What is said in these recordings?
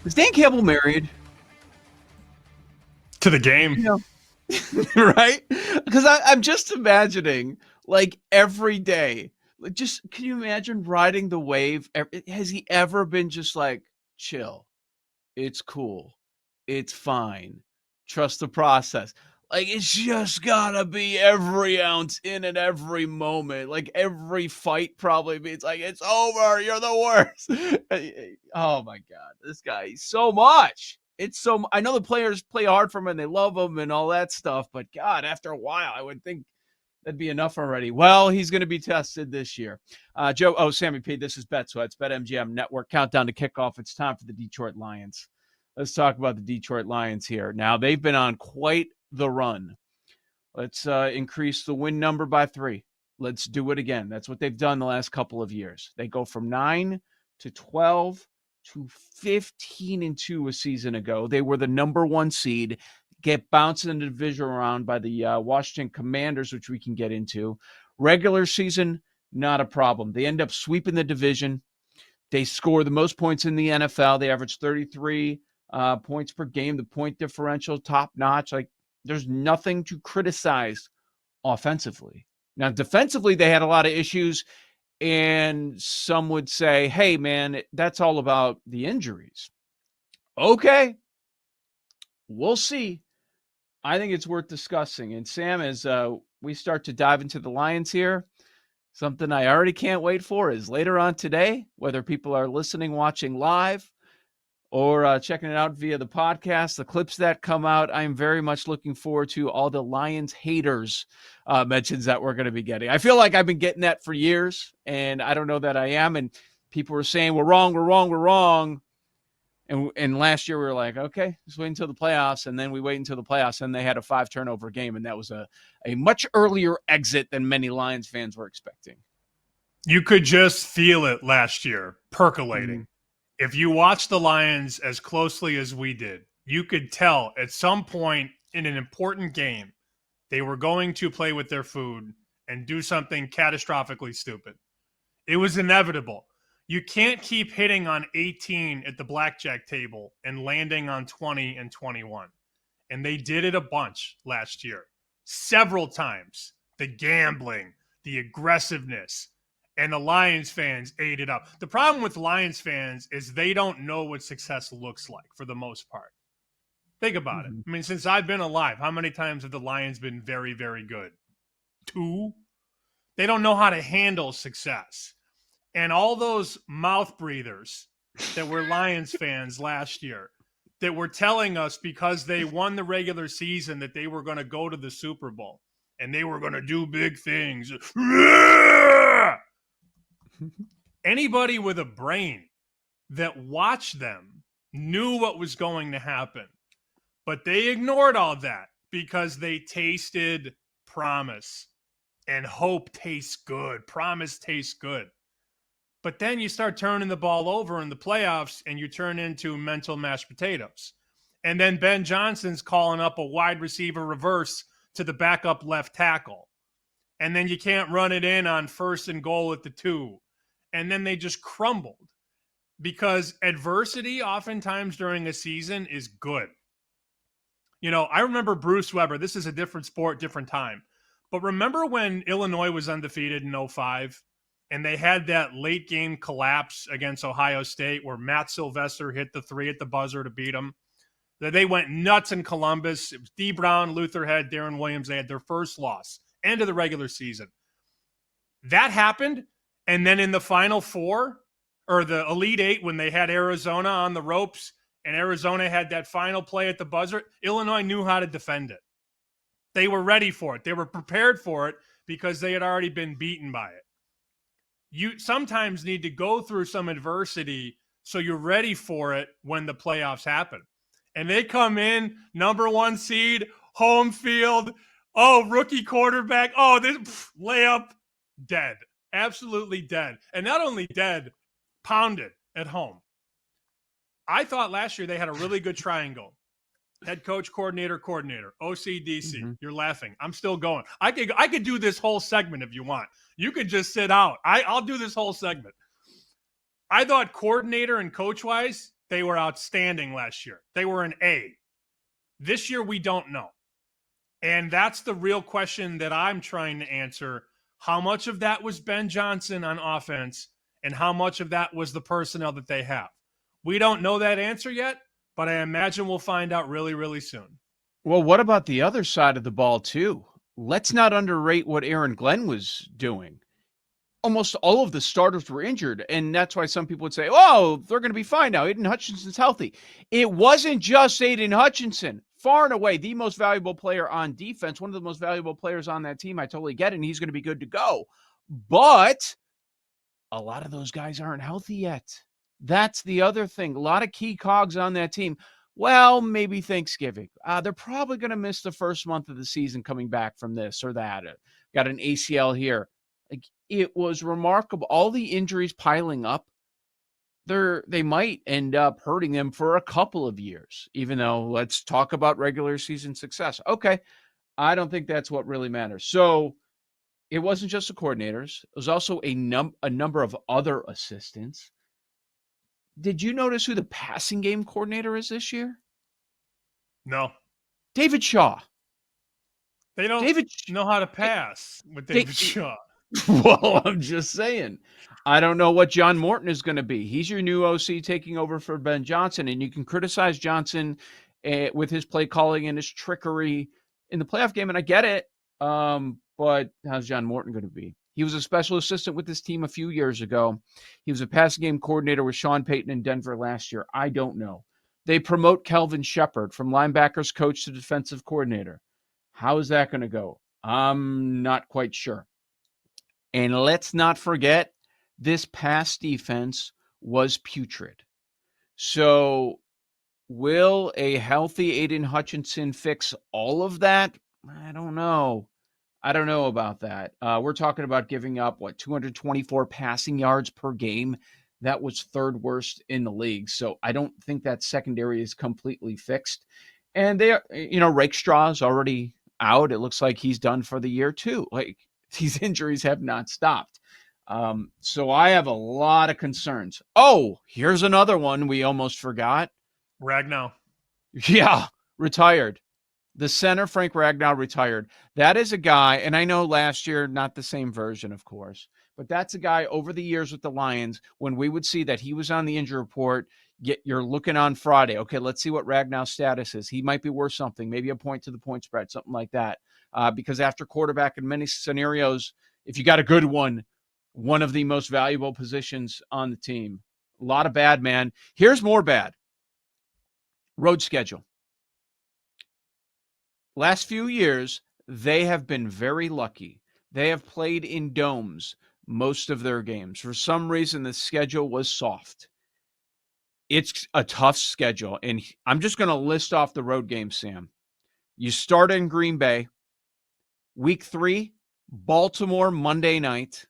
Is Dan Campbell married? To the game. You know, right? Because I'm just imagining, like, every day. Like, just can you imagine riding the wave? Has he ever been just like, chill? It's cool. It's fine. Trust the process. Like, it's just gotta be every ounce in and every moment. Like, every fight probably means, like, it's over. You're the worst. Oh my God. This guy, so much. I know the players play hard for him and they love him and all that stuff, but God, after a while, I would think that'd be enough already. Well, he's going to be tested this year. Sammy P, this is BetSweats, BetMGM Network. Countdown to kickoff. It's time for the Detroit Lions. Let's talk about the Detroit Lions here. Now, they've been on quite the run. Let's increase the win number by 3. Let's do it again. That's what they've done the last couple of years. They go from 9 to 12 to 15-2 a season ago. They were the number 1 seed, get bounced in the division round by the Washington Commanders, which we can get into. Regular season, not a problem. They end up sweeping the division. They score the most points in the NFL. They average 33 points per game. The point differential, top notch. Like, there's nothing to criticize offensively. Now, defensively, they had a lot of issues, and some would say, hey, man, that's all about the injuries. Okay, we'll see. I think it's worth discussing. And Sam, as we start to dive into the Lions here, something I already can't wait for is later on today, whether people are listening, watching live, or checking it out via the podcast, the clips that come out. I'm very much looking forward to all the Lions haters mentions that we're going to be getting. I feel like I've been getting that for years, and I don't know that I am. And people were saying, we're wrong, we're wrong, we're wrong. And last year we were like, okay, just wait until the playoffs. And then we wait until the playoffs, and they had a 5-turnover game. And that was a much earlier exit than many Lions fans were expecting. You could just feel it last year percolating. Mm-hmm. If you watch the Lions as closely as we did, you could tell at some point in an important game, they were going to play with their food and do something catastrophically stupid. It was inevitable. You can't keep hitting on 18 at the blackjack table and landing on 20 and 21. And they did it a bunch last year. Several times. The gambling, the aggressiveness, and the Lions fans ate it up. The problem with Lions fans is they don't know what success looks like for the most part. Think about it. I mean, since I've been alive, how many times have the Lions been very, very good? 2? They don't know how to handle success. And all those mouth breathers that were Lions fans last year that were telling us because they won the regular season that they were going to go to the Super Bowl and they were going to do big things. Anybody with a brain that watched them knew what was going to happen, but they ignored all that because they tasted promise, and hope tastes good. Promise tastes good. But then you start turning the ball over in the playoffs and you turn into mental mashed potatoes. And then Ben Johnson's calling up a wide receiver reverse to the backup left tackle. And then you can't run it in on 1st and goal at the 2. And then they just crumbled because adversity oftentimes during a season is good. You know, I remember Bruce Weber. This is a different sport, different time. But remember when Illinois was undefeated in 05? And they had that late game collapse against Ohio State where Matt Sylvester hit the 3 at the buzzer to beat them. They went nuts in Columbus. It was D. Brown, Luther Head, Darren Williams. They had their first loss, end of the regular season. That happened. And then in the Final Four, or the Elite Eight, when they had Arizona on the ropes and Arizona had that final play at the buzzer, Illinois knew how to defend it. They were ready for it. They were prepared for it because they had already been beaten by it. You sometimes need to go through some adversity so you're ready for it when the playoffs happen. And they come in, number 1 seed, home field, rookie quarterback, this layup, dead. Absolutely dead. And not only dead, pounded at home. I thought last year they had a really good triangle. Head coach, coordinator, OCDC. You're laughing. I'm still going. I could do this whole segment if you want. You could just sit out. I'll do this whole segment. I thought coordinator and coach-wise, they were outstanding last year. They were an A. This year, we don't know. And that's the real question that I'm trying to answer. How much of that was Ben Johnson on offense, and how much of that was the personnel that they have? We don't know that answer yet, but I imagine we'll find out really, really soon. Well, what about the other side of the ball, too? Let's not underrate what Aaron Glenn was doing. Almost all of the starters were injured, and that's why some people would say, oh, they're going to be fine now. Aiden Hutchinson's healthy. It wasn't just Aiden Hutchinson. Far and away, the most valuable player on defense, one of the most valuable players on that team. I totally get it, and he's going to be good to go. But a lot of those guys aren't healthy yet. That's the other thing. A lot of key cogs on that team. Well, maybe Thanksgiving. They're probably going to miss the first month of the season coming back from this or that. Got an ACL here. Like, it was remarkable. All the injuries piling up, they might end up hurting them for a couple of years, even though let's talk about regular season success. Okay, I don't think that's what really matters. So it wasn't just the coordinators. It was also a number of other assistants. Did you notice who the passing game coordinator is this year? No. David Shaw. They don't know how to pass with David Shaw. Well, I'm just saying. I don't know what John Morton is going to be. He's your new OC taking over for Ben Johnson, and you can criticize Johnson with his play calling and his trickery in the playoff game, and I get it. But how's John Morton going to be? He was a special assistant with this team a few years ago. He was a passing game coordinator with Sean Payton in Denver last year. I don't know. They promote Kelvin Shepard from linebackers coach to defensive coordinator. How is that going to go? I'm not quite sure. And let's not forget, this pass defense was putrid. So will a healthy Aiden Hutchinson fix all of that? I don't know. I don't know about that. We're talking about giving up, 224 passing yards per game. That was third worst in the league. So I don't think that secondary is completely fixed. And they are, Rakestraw is already out. It looks like he's done for the year too. Like, these injuries have not stopped. So I have a lot of concerns. Oh, here's another one we almost forgot. Ragnow. Yeah, retired. The center, Frank Ragnow, retired. That is a guy, and I know last year, not the same version, of course, but that's a guy over the years with the Lions, when we would see that he was on the injury report, you're looking on Friday. Okay, let's see what Ragnow's status is. He might be worth something, maybe a point to the point spread, something like that. Because after quarterback, in many scenarios, if you got a good one of the most valuable positions on the team. A lot of bad, man. Here's more bad. Road schedule. Last few years, they have been very lucky. They have played in domes most of their games. For some reason, the schedule was soft. It's a tough schedule, and I'm just going to list off the road games, Sam. You start in Green Bay. Week 3, Baltimore Monday night.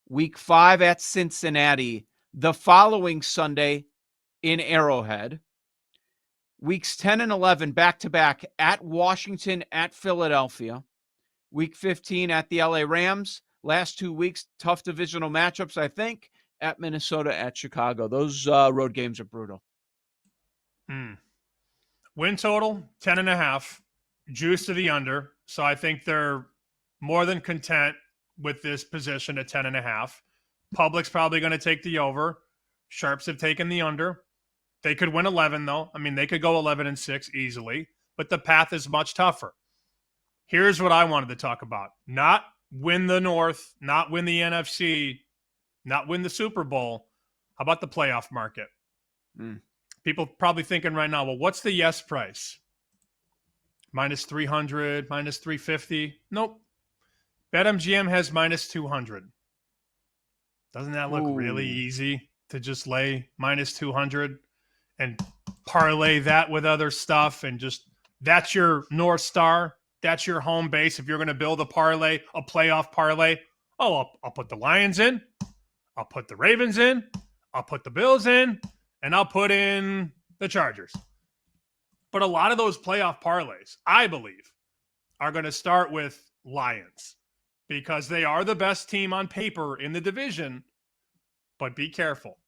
Week 5 at Cincinnati. The following Sunday in Arrowhead. Weeks 10 and 11 back-to-back at Washington, at Philadelphia. Week 15 at the LA Rams. Last 2 weeks, tough divisional matchups, I think, at Minnesota, at Chicago. Those road games are brutal. Win total, 10.5. Juice to the under. So I think they're more than content with this position at 10.5. Public's probably going to take the over. Sharps have taken the under. They could win 11, though. I mean, they could go 11-6 easily, but the path is much tougher. Here's what I wanted to talk about. Not win the North, not win the NFC, not win the Super Bowl. How about the playoff market? People probably thinking right now, well, what's the yes price? -300, -350? Nope. BetMGM has -200. Doesn't that look really easy to just lay -200 and parlay that with other stuff and just that's your North Star? That's your home base if you're going to build a parlay, a playoff parlay. Oh, I'll put the Lions in. I'll put the Ravens in. I'll put the Bills in. And I'll put in the Chargers. But a lot of those playoff parlays, I believe, are going to start with Lions because they are the best team on paper in the division. But be careful.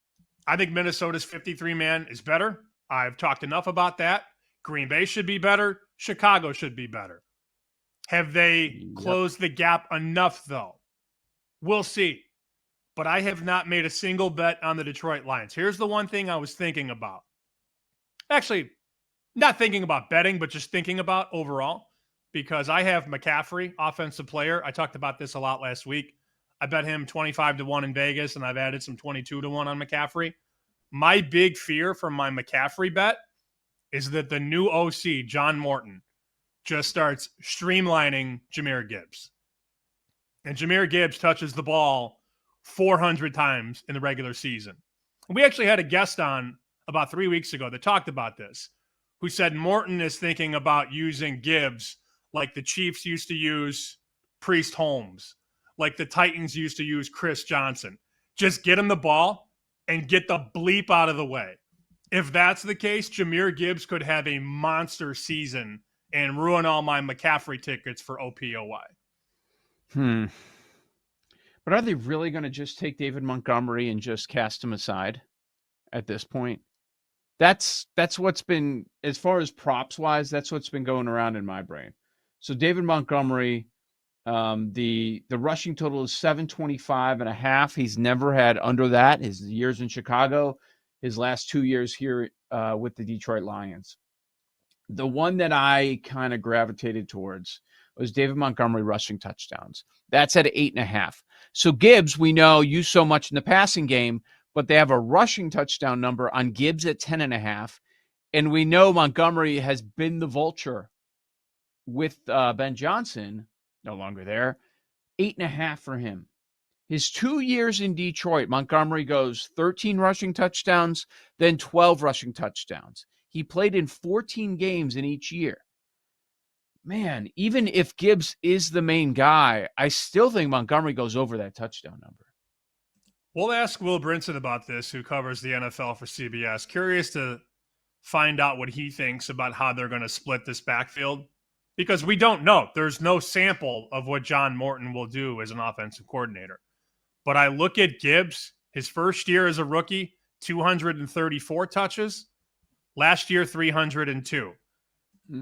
I think Minnesota's 53-man is better. I've talked enough about that. Green Bay should be better. Chicago should be better. Have they closed the gap enough, though? We'll see. But I have not made a single bet on the Detroit Lions. Here's the one thing I was thinking about. Actually, not thinking about betting, but just thinking about overall, because I have McCaffrey, offensive player. I talked about this a lot last week. I bet him 25-1 in Vegas, and I've added some 22-1 on McCaffrey. My big fear from my McCaffrey bet is that the new OC, John Morton, just starts streamlining Jahmyr Gibbs. And Jahmyr Gibbs touches the ball 400 times in the regular season. And we actually had a guest on about 3 weeks ago that talked about this, who said Morton is thinking about using Gibbs like the Chiefs used to use Priest Holmes, like the Titans used to use Chris Johnson. Just get him the ball and get the bleep out of the way. If that's the case, Jahmyr Gibbs could have a monster season and ruin all my McCaffrey tickets for OPOY. But are they really going to just take David Montgomery and just cast him aside at this point? That's what's been, as far as props wise, that's what's been going around in my brain. So David Montgomery, the rushing total is 725.5. He's never had under that. His years in Chicago, his last 2 years here with the Detroit Lions. The one that I kind of gravitated towards was David Montgomery rushing touchdowns. That's at 8.5. So Gibbs, we know, used so much in the passing game, but they have a rushing touchdown number on Gibbs at 10.5. And we know Montgomery has been the vulture with Ben Johnson, no longer there. 8.5 for him. His 2 years in Detroit, Montgomery goes 13 rushing touchdowns, then 12 rushing touchdowns. He played in 14 games in each year. Man, even if Gibbs is the main guy, I still think Montgomery goes over that touchdown number. We'll ask Will Brinson about this, who covers the NFL for CBS. Curious to find out what he thinks about how they're going to split this backfield, because we don't know. There's no sample of what John Morton will do as an offensive coordinator. But I look at Gibbs, his first year as a rookie, 234 touches. Last year, 302.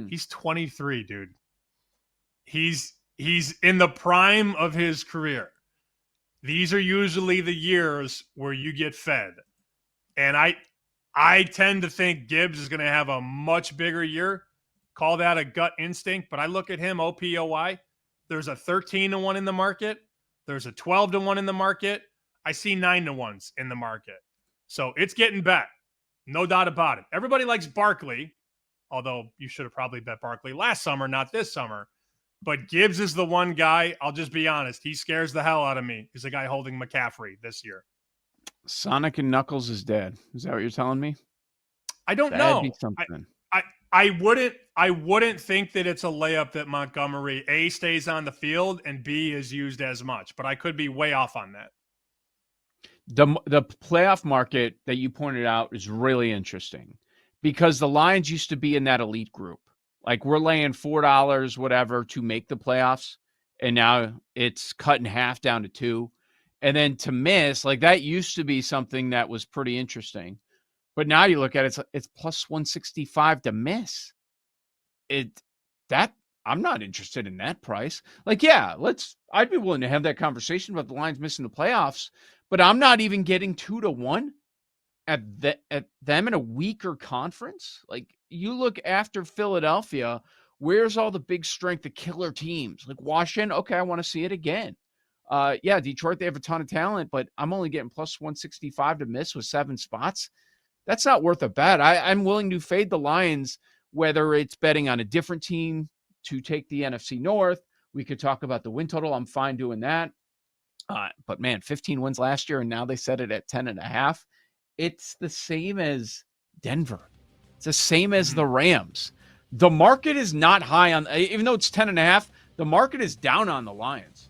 He's 23, dude. He's in the prime of his career. These are usually the years where you get fed. And I tend to think Gibbs is going to have a much bigger year. Call that a gut instinct. But I look at him, OPOY. There's a 13-1 in the market. There's a 12-1 in the market. I see 9-1s in the market. So it's getting bet. No doubt about it. Everybody likes Barkley, although you should have probably bet Barkley last summer, not this summer. But Gibbs is the one guy, I'll just be honest, he scares the hell out of me. He's the guy holding McCaffrey this year. Sonic and Knuckles is dead. Is that what you're telling me? I don't know. I wouldn't think that it's a layup that Montgomery, A, stays on the field, and B, is used as much. But I could be way off on that. The playoff market that you pointed out is really interesting because the Lions used to be in that elite group. Like, we're laying $4, whatever, to make the playoffs, and now it's cut in half down to $2. And then to miss, like, that used to be something that was pretty interesting. But now you look at it, it's plus 165 to miss. I'm not interested in that price. Like, yeah, I'd be willing to have that conversation about the Lions missing the playoffs, but I'm not even getting 2-1 at them in a weaker conference. Like, you look after Philadelphia, where's all the big strength, the killer teams? Like Washington, okay, I want to see it again. Yeah, Detroit, they have a ton of talent, but I'm only getting plus 165 to miss with 7 spots. That's not worth a bet. I'm willing to fade the Lions, whether it's betting on a different team to take the NFC North. We could talk about the win total. I'm fine doing that. But man, 15 wins last year, and now they set it at 10.5. It's the same as Denver. It's the same as the Rams. The market is not high on, even though it's 10.5, the market is down on the Lions.